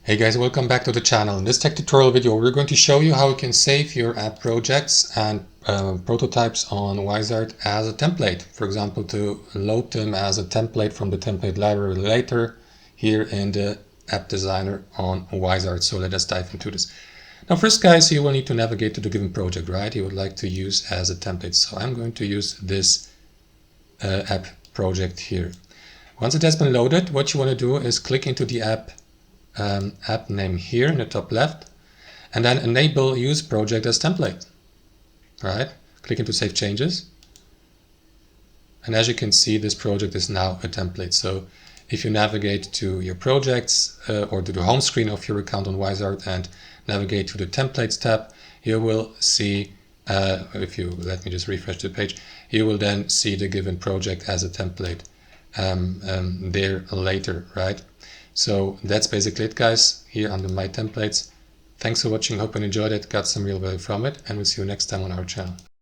Hey guys, welcome back to the channel. In this tech tutorial video, we're going to show you how you can save your app projects and prototypes on Uizard as a template. For example, to load them as a template from the template library later here in the app designer on Uizard. So let us dive into this. Now first guys, you will need to navigate to the given project, right? You would like to use as a template. So I'm going to use this app project here. Once it has been loaded, what you want to do is click into the app name here in the top left and then enable use project as template. Right, click into save changes, and as you can see, this project is now a template. So if you navigate to your projects or to the home screen of your account on Uizard and navigate to the templates tab, you will see if you let me just refresh the page, you will then see the given project as a template there later, right? So that's basically it guys, here under my templates. Thanks for watching, hope you enjoyed it, got some real value from it, and we'll see you next time on our channel.